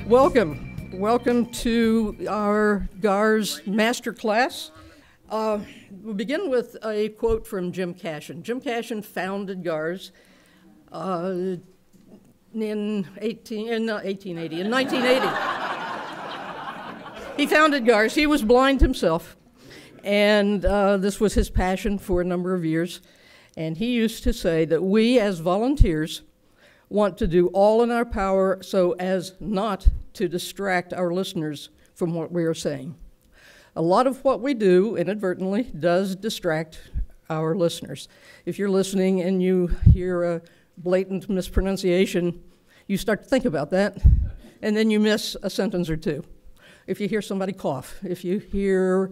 Welcome to our GARRS Masterclass. We'll begin with a quote from Jim Cashin. Jim Cashin founded GARRS in 1980. He founded GARRS. He was blind himself, and this was his passion for a number of years. And he used to say that we, as volunteers, want to do all in our power so as not to distract our listeners from what we are saying. A lot of what we do, inadvertently, does distract our listeners. If you're listening and you hear a blatant mispronunciation, you start to think about that, and then you miss a sentence or two. If you hear somebody cough, if you hear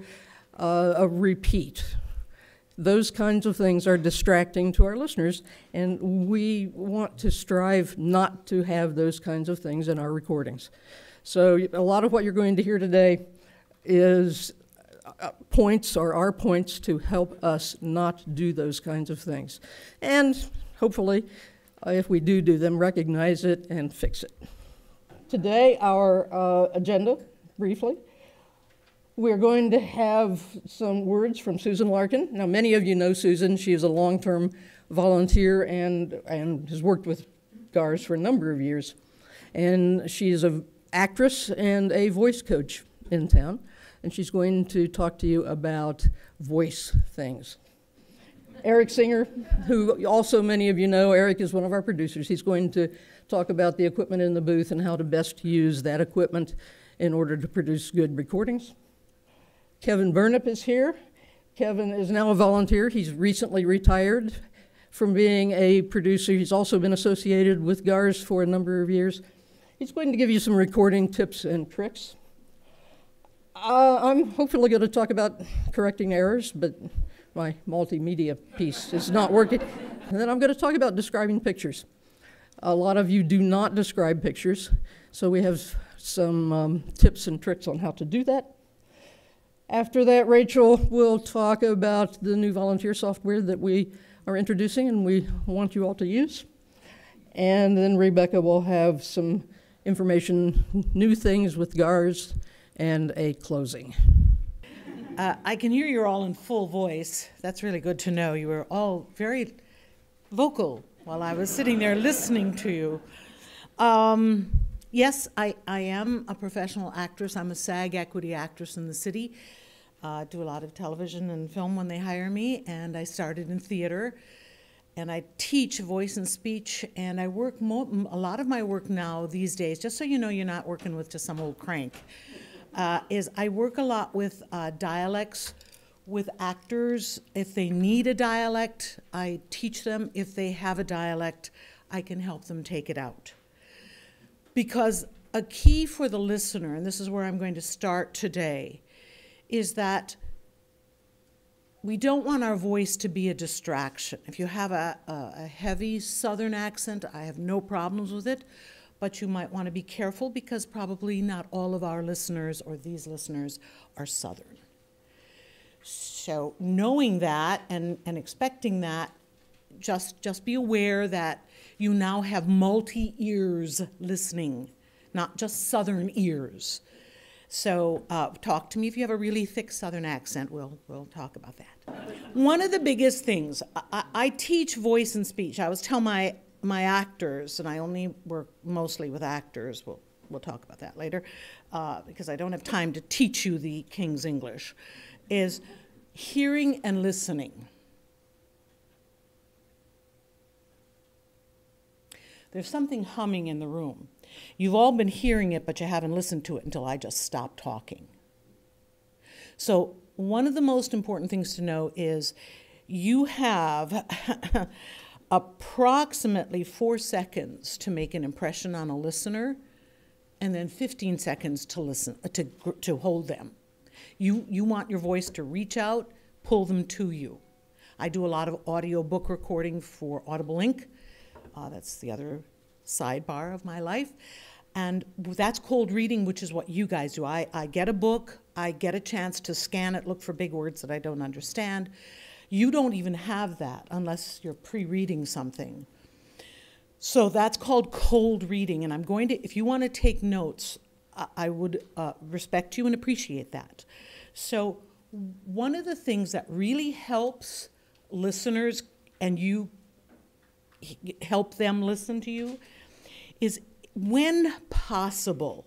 a repeat, those kinds of things are distracting to our listeners, and we want to strive not to have those kinds of things in our recordings. So a lot of what you're going to hear today is points or are points to help us not do those kinds of things. And hopefully, if we do them, recognize it and fix it. Today, our agenda, briefly. We're going to have some words from Susan Larkin. Now, many of you know Susan. She is a long-term volunteer and has worked with GARRS for a number of years. And she is an actress and a voice coach in town. And she's going to talk to you about voice things. Eric Singer, who also many of you know, Eric is one of our producers. He's going to talk about the equipment in the booth and how to best use that equipment in order to produce good recordings. Kevin Burnip is here. Kevin is now a volunteer. He's recently retired from being a producer. He's also been associated with GARRS for a number of years. He's going to give you some recording tips and tricks. I'm hopefully going to talk about correcting errors, but my multimedia piece is not working. And then I'm going to talk about describing pictures. A lot of you do not describe pictures, so we have some tips and tricks on how to do that. After that, Rachel will talk about the new volunteer software that we are introducing and we want you all to use. And then Rebecca will have some information, new things with GARRS, and a closing. I can hear you're all in full voice. That's really good to know. You were all very vocal while I was sitting there listening to you. Yes, I am a professional actress. I'm a SAG equity actress in the city. Do a lot of television and film when they hire me, and I started in theater. And I teach voice and speech, and I work a lot of my work now these days, just so you know you're not working with just some old crank, is I work a lot with dialects, with actors. If they need a dialect, I teach them. If they have a dialect, I can help them take it out. Because a key for the listener, and this is where I'm going to start today, is that we don't want our voice to be a distraction. If you have a heavy Southern accent, I have no problems with it, but you might want to be careful because probably not all of our listeners or these listeners are Southern. So knowing that and expecting that, just be aware that you now have multi-ears listening, not just Southern ears. So talk to me if you have a really thick Southern accent. We'll talk about that. One of the biggest things, I teach voice and speech. I always tell my actors, and I only work mostly with actors. We'll talk about that later, because I don't have time to teach you the King's English, is hearing and listening. There's something humming in the room. You've all been hearing it, but you haven't listened to it until I just stopped talking. So one of the most important things to know is you have approximately 4 seconds to make an impression on a listener, and then 15 seconds to listen, to hold them. You want your voice to reach out, pull them to you. I do a lot of audio book recording for Audible Inc. That's the other sidebar of my life. And that's cold reading, which is what you guys do. I get a book, I get a chance to scan it, look for big words that I don't understand. You don't even have that unless you're pre-reading something. So that's called cold reading, and I'm going to, if you want to take notes, I would respect you and appreciate that. So one of the things that really helps listeners, and you help them listen to you, is when possible,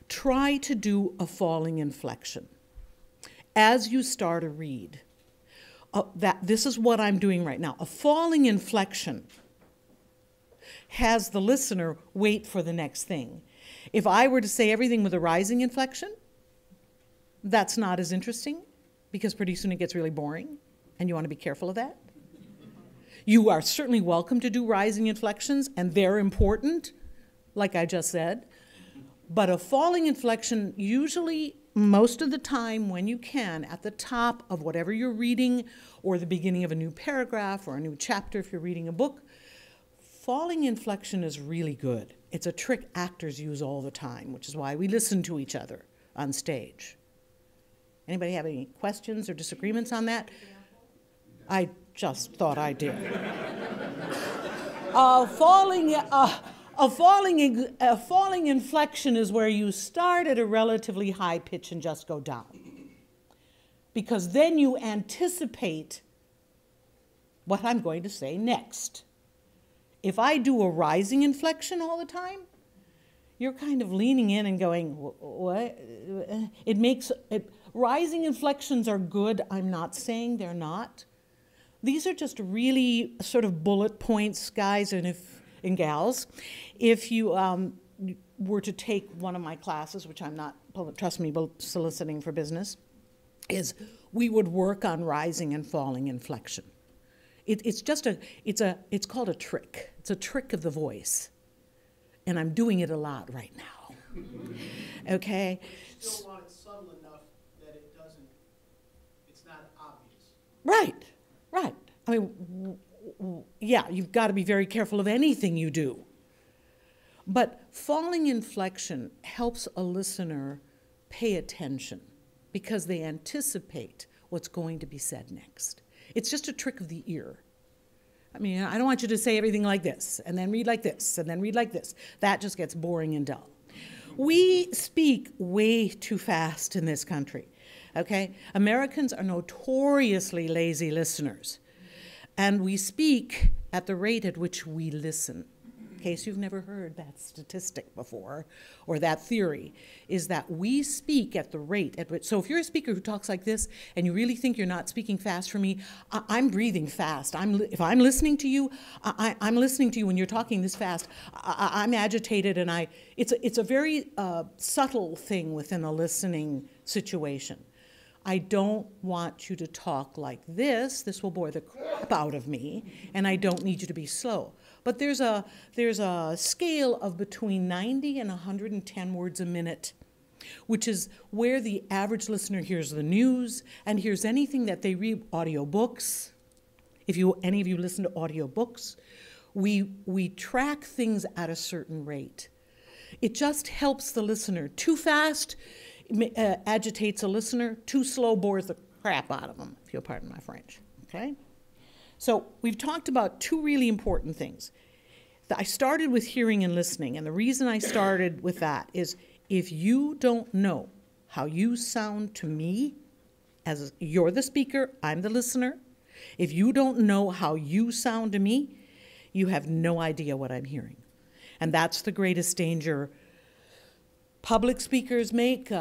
try to do a falling inflection as you start a read. This is what I'm doing right now. A falling inflection has the listener wait for the next thing. If I were to say everything with a rising inflection, that's not as interesting, because pretty soon it gets really boring, and you want to be careful of that. You are certainly welcome to do rising inflections, and they're important, like I just said. But a falling inflection, usually, most of the time when you can, at the top of whatever you're reading, or the beginning of a new paragraph or a new chapter if you're reading a book, falling inflection is really good. It's a trick actors use all the time, which is why we listen to each other on stage. Anybody have any questions or disagreements on that? I just thought I did. A falling inflection is where you start at a relatively high pitch and just go down, because then you anticipate what I'm going to say next. If I do a rising inflection all the time, you're kind of leaning in and going, what? Rising inflections are good. I'm not saying they're not. These are just really sort of bullet points, guys and gals. If you were to take one of my classes, which I'm not, trust me, soliciting for business, is we would work on rising and falling inflection. It's called a trick. It's a trick of the voice. And I'm doing it a lot right now. Okay? You still want it subtle enough that it's not obvious. Right. I mean, yeah, you've got to be very careful of anything you do. But falling inflection helps a listener pay attention because they anticipate what's going to be said next. It's just a trick of the ear. I mean, I don't want you to say everything like this, and then read like this, and then read like this. That just gets boring and dull. We speak way too fast in this country, okay? Americans are notoriously lazy listeners, and we speak at the rate at which we listen. In case you've never heard that statistic before, or that theory, is that we speak at the rate at which, so if you're a speaker who talks like this, and you really think you're not speaking fast for me, I'm breathing fast. If I'm listening to you, I'm listening to you when you're talking this fast. I'm agitated, and it's a very subtle thing within a listening situation. I don't want you to talk like this. This will bore the crap out of me, and I don't need you to be slow. But there's a scale of between 90 and 110 words a minute, which is where the average listener hears the news and hears anything that they read. Audiobooks. If any of you listen to audiobooks, we track things at a certain rate. It just helps the listener. Too fast agitates a listener. Too slow bores the crap out of them, if you'll pardon my French. Okay? So we've talked about two really important things. I started with hearing and listening, and the reason I started with that is if you don't know how you sound to me, as you're the speaker, I'm the listener, if you don't know how you sound to me, you have no idea what I'm hearing. And that's the greatest danger public speakers make,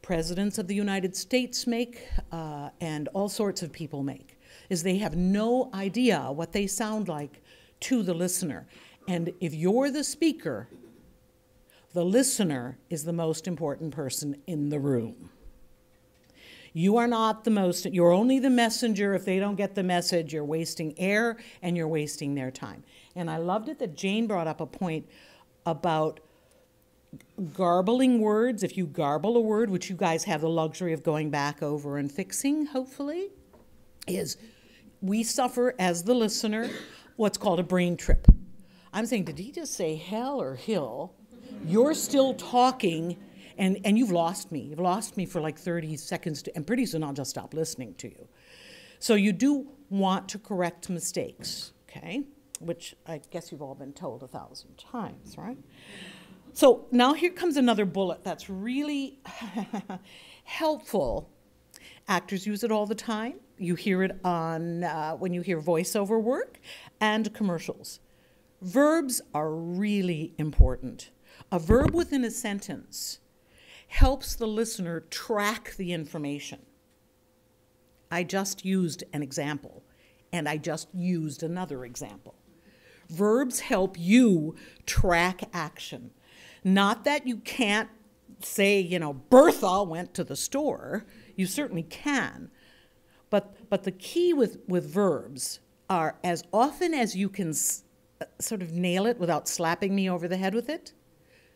presidents of the United States make, and all sorts of people make, is they have no idea what they sound like to the listener. And if you're the speaker, the listener is the most important person in the room. You are not the most, you're only the messenger. If they don't get the message, you're wasting air and you're wasting their time. And I loved it that Jane brought up a point about garbling words. If you garble a word, which you guys have the luxury of going back over and fixing, hopefully, is we suffer as the listener what's called a brain trip. I'm saying, did he just say hell or hill? You're still talking, and you've lost me. You've lost me for like 30 seconds, and pretty soon I'll just stop listening to you. So you do want to correct mistakes, okay? which I guess you've all been told 1,000 times, right? So now here comes another bullet that's really helpful. Actors use it all the time. You hear it on when you hear voiceover work and commercials. Verbs are really important. A verb within a sentence helps the listener track the information. I just used an example, and I just used another example. Verbs help you track action. Not that you can't say, you know, Bertha went to the store. You certainly can. But the key with verbs are, as often as you can sort of nail it without slapping me over the head with it,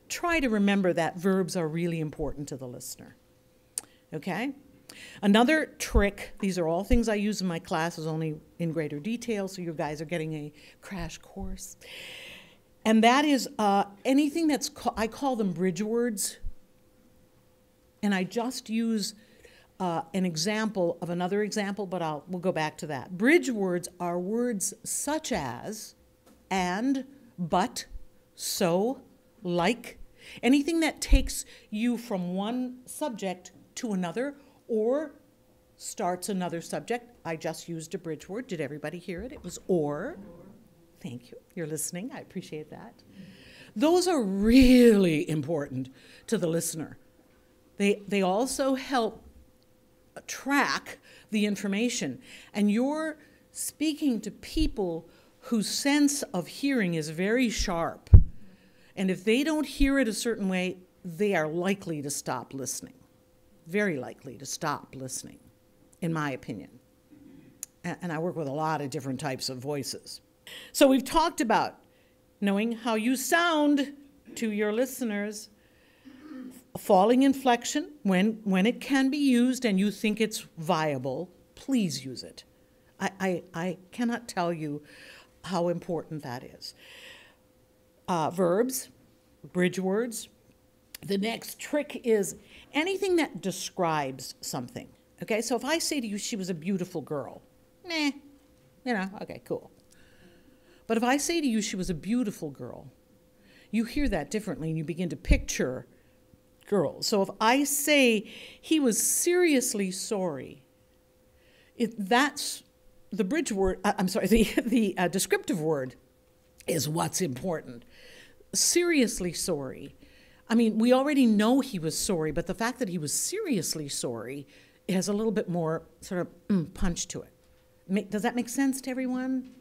try to remember that verbs are really important to the listener. Okay? Another trick, these are all things I use in my classes, only in greater detail, so you guys are getting a crash course. And that is anything that's, I call them bridge words. And I just use an example of another example, but we'll go back to that. Bridge words are words such as and, but, so, like, anything that takes you from one subject to another or starts another subject. I just used a bridge word. Did everybody hear it? It was or. Thank you. You're listening. I appreciate that. Those are really important to the listener. They also help track the information. And you're speaking to people whose sense of hearing is very sharp. And if they don't hear it a certain way, they are likely to stop listening. Very likely to stop listening, in my opinion. And I work with a lot of different types of voices. So we've talked about knowing how you sound to your listeners, falling inflection when it can be used and you think it's viable, please use it. I cannot tell you how important that is. Verbs, bridge words. The next trick is anything that describes something. Okay, so if I say to you, she was a beautiful girl, okay, cool. But if I say to you, she was a beautiful girl, you hear that differently and you begin to picture girls. So if I say he was seriously sorry, that's the bridge word, the descriptive word is what's important. Seriously sorry. I mean, we already know he was sorry, but the fact that he was seriously sorry has a little bit more sort of punch to it. Does that make sense to everyone?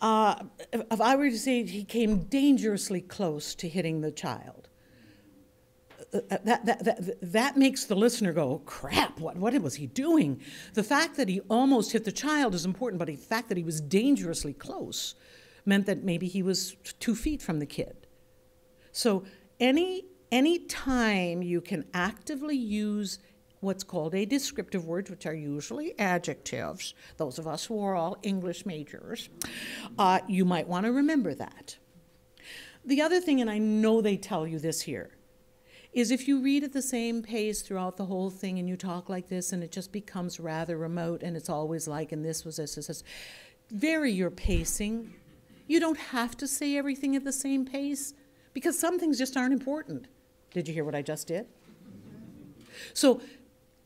If I were to say he came dangerously close to hitting the child, that makes the listener go, crap, what was he doing? The fact that he almost hit the child is important, but the fact that he was dangerously close meant that maybe he was 2 feet from the kid. So any time you can actively use what's called a descriptive word, which are usually adjectives, those of us who are all English majors, you might want to remember that. The other thing, and I know they tell you this here, is if you read at the same pace throughout the whole thing and you talk like this and it just becomes rather remote and it's always like, and this was this, vary your pacing. You don't have to say everything at the same pace because some things just aren't important. Did you hear what I just did? So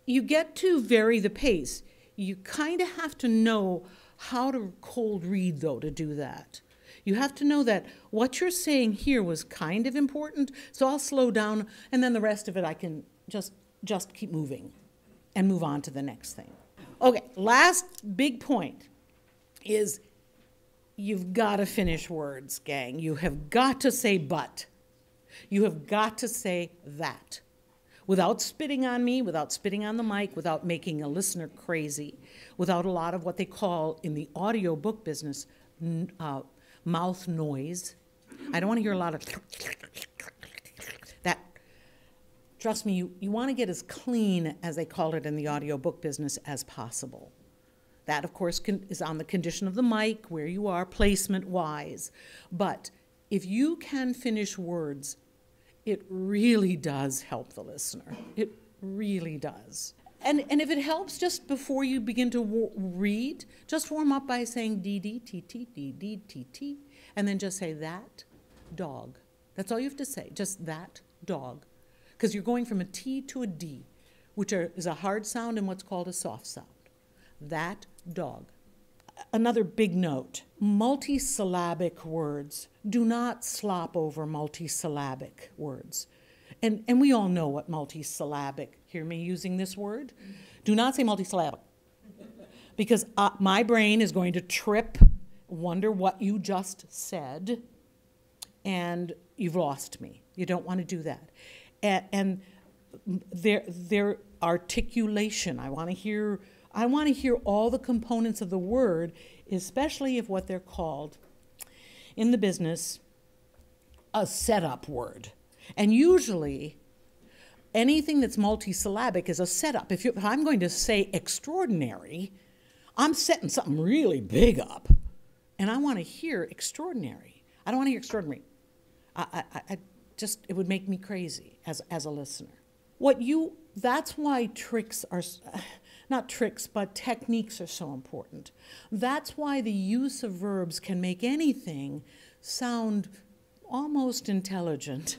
you get to vary the pace. You kind of have to know how to cold read, though, to do that. You have to know that what you're saying here was kind of important, so I'll slow down, and then the rest of it I can just keep moving and move on to the next thing. Okay, last big point is you've got to finish words, gang. You have got to say but. You have got to say that. Without spitting on me, without spitting on the mic, without making a listener crazy, without a lot of what they call in the audio book business mouth noise. I don't want to hear a lot of that. Trust me, you want to get as clean, as they call it in the audio book business, as possible. That, of course, is on the condition of the mic, where you are, placement-wise. But if you can finish words, it really does help the listener. It really does. And if it helps, just before you begin to read, just warm up by saying D-D-T-T, D-D-T-T, and then just say that dog. That's all you have to say, just that dog. Because you're going from a T to a D, which is a hard sound and what's called a soft sound. That dog. Another big note, multisyllabic words. Do not slop over multisyllabic words. And we all know what multisyllabic, hear me using this word? Do not say multisyllabic. Because my brain is going to trip, wonder what you just said, and you've lost me. You don't want to do that. And their articulation, I want to hear all the components of the word, especially if what they're called in the business a setup word. And usually, anything that's multisyllabic is a setup. If I'm going to say extraordinary, I'm setting something really big up, and I want to hear extraordinary. I don't want to hear extraordinary. It would make me crazy as a listener. That's why tricks are, not tricks, but techniques are so important. That's why the use of verbs can make anything sound almost intelligent,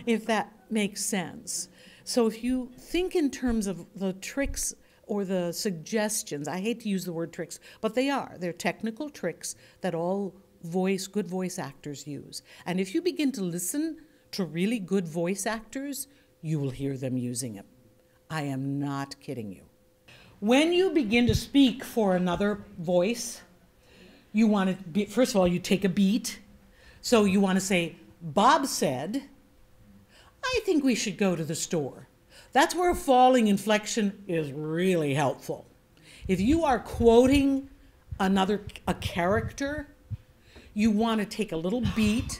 if that makes sense. So if you think in terms of the tricks or the suggestions, I hate to use the word tricks, but they're technical tricks that all good voice actors use. And if you begin to listen to really good voice actors, you will hear them using it. I am not kidding you. When you begin to speak for another voice, you want to be, first of all, you take a beat. So you want to say, Bob said, I think we should go to the store. That's where a falling inflection is really helpful. If you are quoting a character, you want to take a little beat.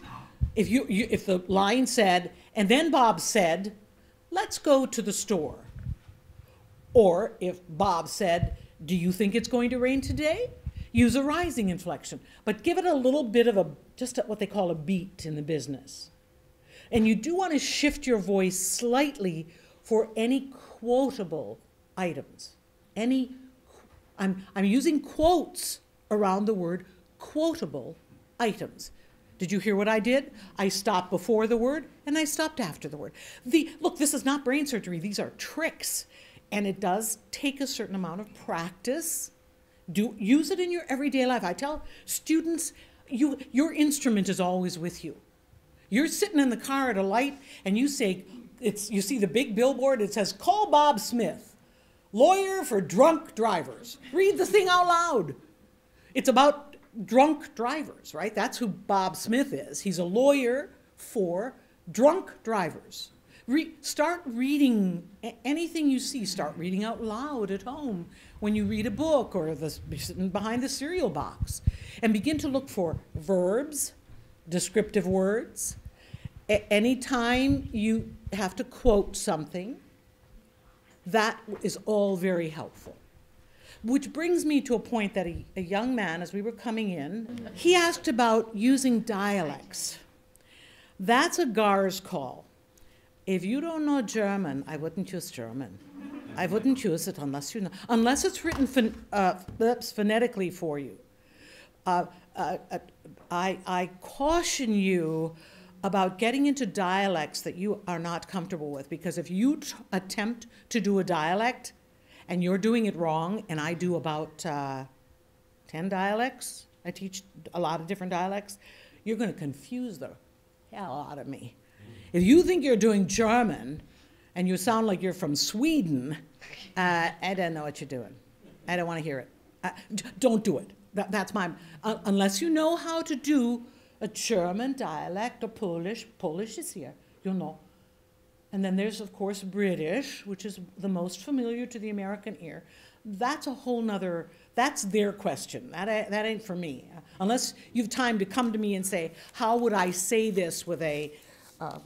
If the line said, and then Bob said, let's go to the store. Or if Bob said, do you think it's going to rain today? Use a rising inflection, but give it a little bit of just what they call a beat in the business. And you do want to shift your voice slightly for any quotable items. I'm using quotes around the word quotable items. Did you hear what I did? I stopped before the word and I stopped after the word. Look, this is not brain surgery. These are tricks. And it does take a certain amount of practice. Use it in your everyday life. I tell students, your instrument is always with you. You're sitting in the car at a light and you say, you see the big billboard, it says, call Bob Smith, lawyer for drunk drivers. Read the thing out loud. It's about drunk drivers, right? That's who Bob Smith is. He's a lawyer for drunk drivers. Start reading anything you see. Start reading out loud at home when you read a book or sitting behind the cereal box. And begin to look for verbs, descriptive words. Anytime you have to quote something, that is all very helpful. Which brings me to a point that a young man, as we were coming in, he asked about using dialects. That's a GARRS call. If you don't know German, I wouldn't use German. I wouldn't use it unless you know, unless it's written phonetically for you. I caution you about getting into dialects that you are not comfortable with, because if you attempt to do a dialect and you're doing it wrong, and I do about 10 dialects, I teach a lot of different dialects, you're going to confuse the hell out of me. If you think you're doing German and you sound like you're from Sweden, I don't know what you're doing. I don't want to hear it. Don't do it. That's unless you know how to do a German dialect or Polish. Polish is here, you'll know. And then there's, of course, British, which is the most familiar to the American ear. That's a whole nother, that's their question. That ain't for me. Unless you've time to come to me and say, how would I say this with a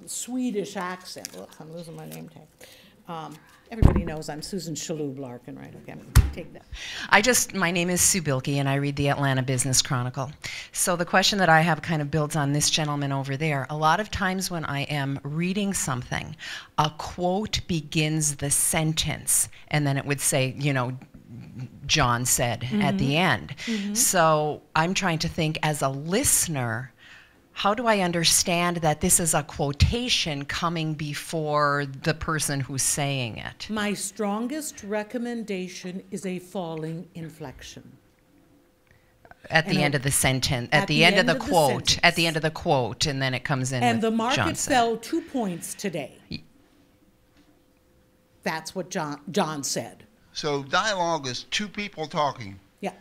Swedish accent? Oops, I'm losing my name tag. Everybody knows I'm Susan Shalhoub Larkin, right? Okay, I'm gonna take that. My name is Sue Bilkey, and I read the Atlanta Business Chronicle. So the question that I have kind of builds on this gentleman over there. A lot of times when I am reading something, a quote begins the sentence, and then it would say, you know, John said at the end. So I'm trying to think, as a listener, how do I understand that this is a quotation coming before the person who's saying it? My strongest recommendation is a falling inflection. At the end of the sentence, at the end of the quote, at the end of the quote, and then it comes in. And with the market John said. fell 2 points today. That's what John said. So dialogue is two people talking. Yeah.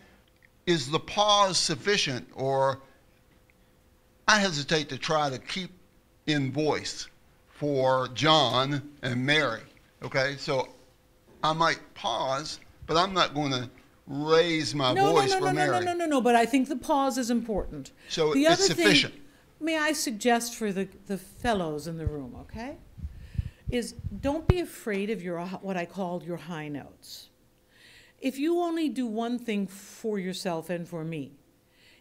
Is the pause sufficient, or I hesitate to try to keep in voice for John and Mary, okay? So I might pause, but I'm not going to raise my voice for Mary. No, but I think the pause is important. So the it's sufficient. May I suggest for the fellows in the room, okay, is don't be afraid of your, what I call your high notes. If you only do one thing for yourself and for me,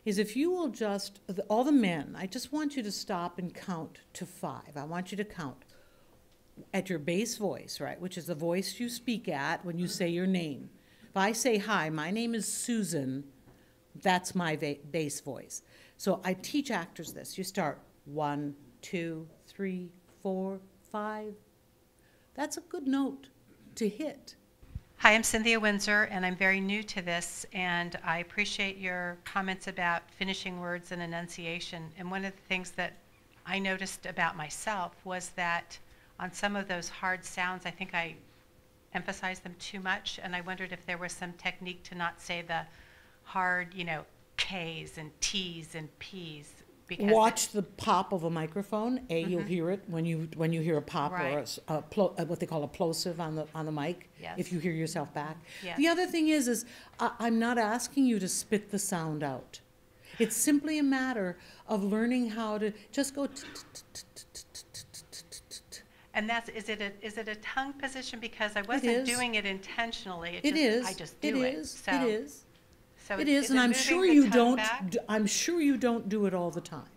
is if you will just, all the men, I just want you to stop and count to 5. I want you to count at your base voice, right, which is the voice you speak at when you say your name. If I say, hi, my name is Susan, that's my base voice. So I teach actors this. You start 1, 2, 3, 4, 5. That's a good note to hit. Hi, I'm Cynthia Windsor, and I'm very new to this, and I appreciate your comments about finishing words and enunciation. And one of the things that I noticed about myself was that on some of those hard sounds, I think I emphasized them too much, and I wondered if there was some technique to not say the hard, you know, K's and T's and P's. Watch the pop of a microphone. You'll hear it when you hear a pop, right, or what they call a plosive on the mic. Yes. If you hear yourself back. Yes. The other thing is I'm not asking you to spit the sound out. It's simply a matter of learning how to just go. And is it a tongue position? Because I wasn't doing it intentionally. It is. I just do it. So it is. So it is, and I'm sure you don't. I'm sure you don't do it all the time.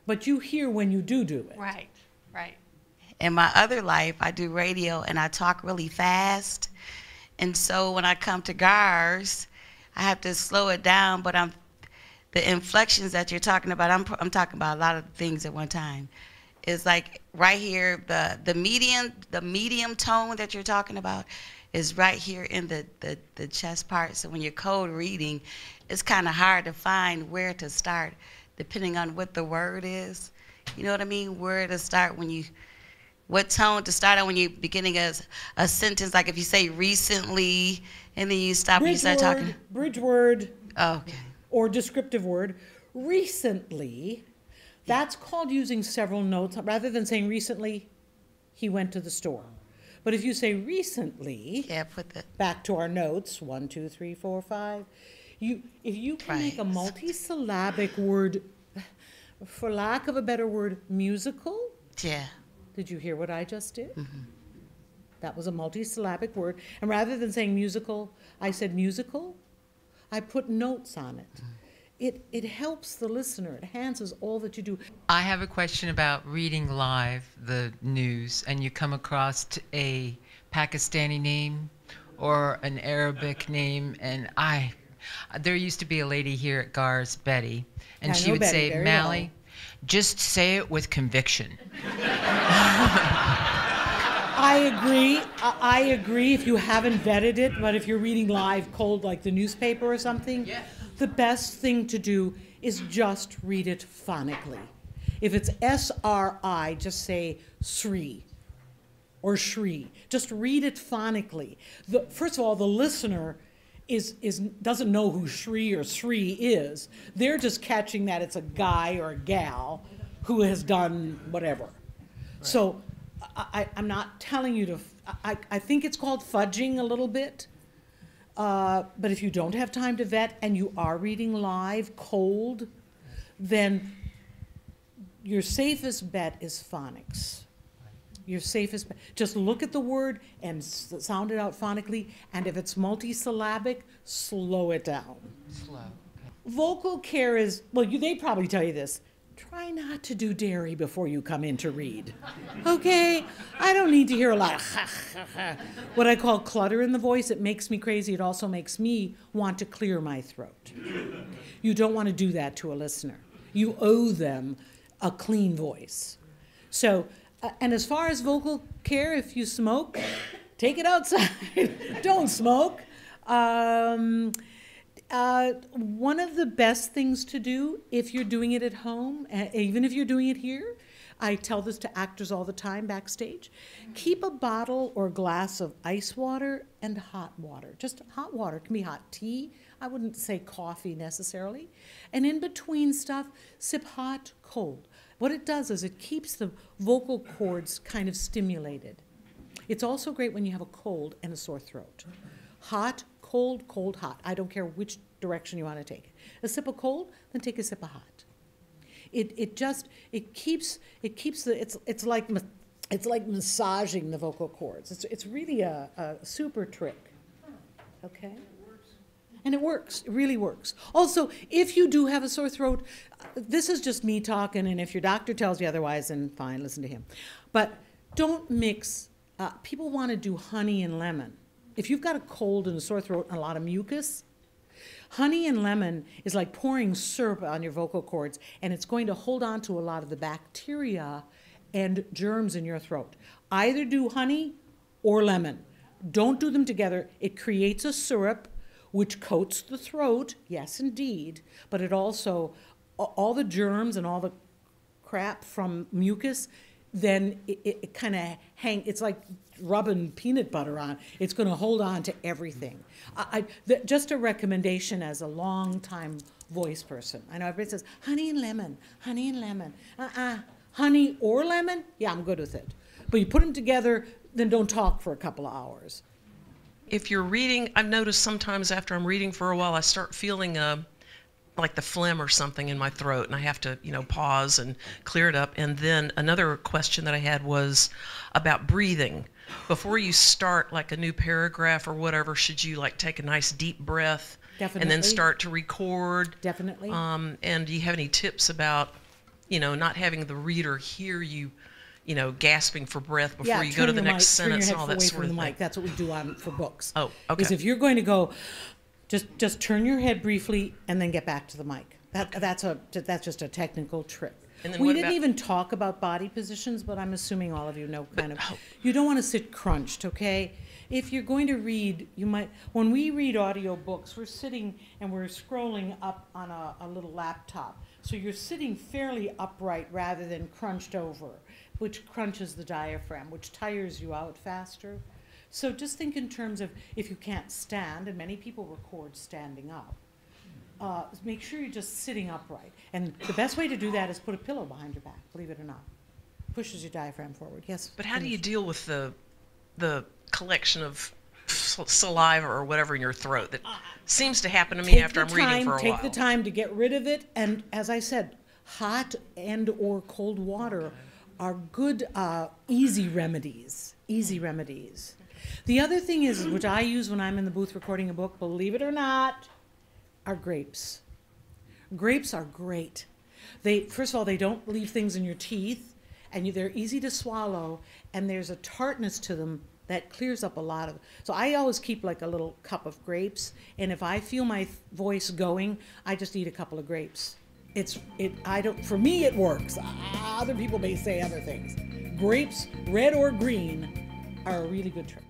But you hear when you do it. Right, right. In my other life, I do radio and I talk really fast, and so when I come to GARRS, I have to slow it down. But the inflections that you're talking about, I'm talking about a lot of things at one time. It's like right here, the medium tone that you're talking about is right here in the chest part. So when you're cold reading, it's kind of hard to find where to start, depending on what the word is. You know what I mean? Where to start what tone to start on when you're beginning a sentence. Like if you say recently, and then you stop and you start talking. Bridge word. Oh, okay. Or descriptive word. Recently, that's called using several notes. Rather than saying recently, he went to the store. But if you say recently, back to our notes, 1, 2, 3, 4, 5, if you can make a multisyllabic word, for lack of a better word, musical. Yeah. Did you hear what I just did? That was a multisyllabic word. And rather than saying musical, I said musical. I put notes on it. It helps the listener. It enhances all that you do. I have a question about reading live the news, and you come across a Pakistani name or an Arabic name, and there used to be a lady here at GARRS, Betty, and she would say, Mally, just say it with conviction. I agree. I agree if you haven't vetted it, but if you're reading live cold like the newspaper or something, the best thing to do is just read it phonically. If it's S-R-I, just say Sri or Shri. Just read it phonically. First of all, the listener doesn't know who Shri or Sri is. They're just catching that it's a guy or a gal who has done whatever. Right. So I'm not telling you to, I think it's called fudging a little bit. But if you don't have time to vet and you are reading live cold, then your safest bet is phonics. your safest bet. Just look at the word and sound it out phonically, and if it's multisyllabic, slow it down. Slow. Vocal care is, well, they probably tell you this. Try not to do dairy before you come in to read. Okay? I don't need to hear a lot of what I call clutter in the voice. It makes me crazy. It also makes me want to clear my throat. You don't want to do that to a listener. You owe them a clean voice. So, and as far as vocal care, if you smoke, take it outside. Don't smoke. One of the best things to do if you're doing it at home, even if you're doing it here, I tell this to actors all the time backstage, keep a bottle or glass of ice water and hot water. Just hot water. It can be hot tea. I wouldn't say coffee necessarily. And in between stuff, sip hot, cold. What it does is it keeps the vocal cords kind of stimulated. It's also great when you have a cold and a sore throat. Hot, cold, cold, hot. I don't care which direction you want to take it. A sip of cold, then take a sip of hot. It keeps it's like massaging the vocal cords. It's really a super trick. Okay? And it works. It really works. Also, if you do have a sore throat, this is just me talking, and if your doctor tells you otherwise, then fine, listen to him. But don't mix. People want to do honey and lemon. If you've got a cold and a sore throat and a lot of mucus, honey and lemon is like pouring syrup on your vocal cords, and it's going to hold on to a lot of the bacteria and germs in your throat. Either do honey or lemon. Don't do them together. It creates a syrup which coats the throat, yes indeed, but it also, all the germs and all the crap from mucus, then it kind of it's like rubbing peanut butter on. It's going to hold on to everything. Just a recommendation as a long-time voice person. I know everybody says, honey and lemon, honey and lemon. Honey or lemon, yeah, I'm good with it. But you put them together, then don't talk for a couple of hours. If you're reading, I've noticed sometimes after I'm reading for a while, I start feeling like the phlegm or something in my throat, and I have to, pause and clear it up. And then another question that I had was about breathing. Before you start like a new paragraph or whatever, should you like take a nice deep breath? Definitely. And then start to record? Definitely. And do you have any tips about, not having the reader hear you, gasping for breath before you go to the next sentence and all that sort of thing? Mic. That's what we do for books. Oh, okay. Is if you're going to go, just turn your head briefly and then get back to the mic. That's just a technical trick. We didn't even talk about body positions, but I'm assuming all of you know you don't want to sit crunched, okay? If you're going to read, when we read audio books, we're sitting and we're scrolling up on a little laptop. So you're sitting fairly upright rather than crunched over, which crunches the diaphragm, which tires you out faster. So just think in terms of if you can't stand, and many people record standing up, make sure you're just sitting upright. And the best way to do that is put a pillow behind your back, believe it or not. Pushes your diaphragm forward. Yes? But how do you deal with the collection of saliva or whatever in your throat that seems to happen to me after I'm reading for a while? Take the time to get rid of it. And as I said, hot and or cold water are good, easy remedies. Easy remedies. The other thing is, which I use when I'm in the booth recording a book, believe it or not, are grapes. Grapes are great. First of all, they don't leave things in your teeth, and they're easy to swallow, and there's a tartness to them that clears up a lot of. So I always keep like a little cup of grapes, and if I feel my voice going, I just eat a couple of grapes. For me, it works. Other people may say other things. Grapes, red or green, are a really good trick.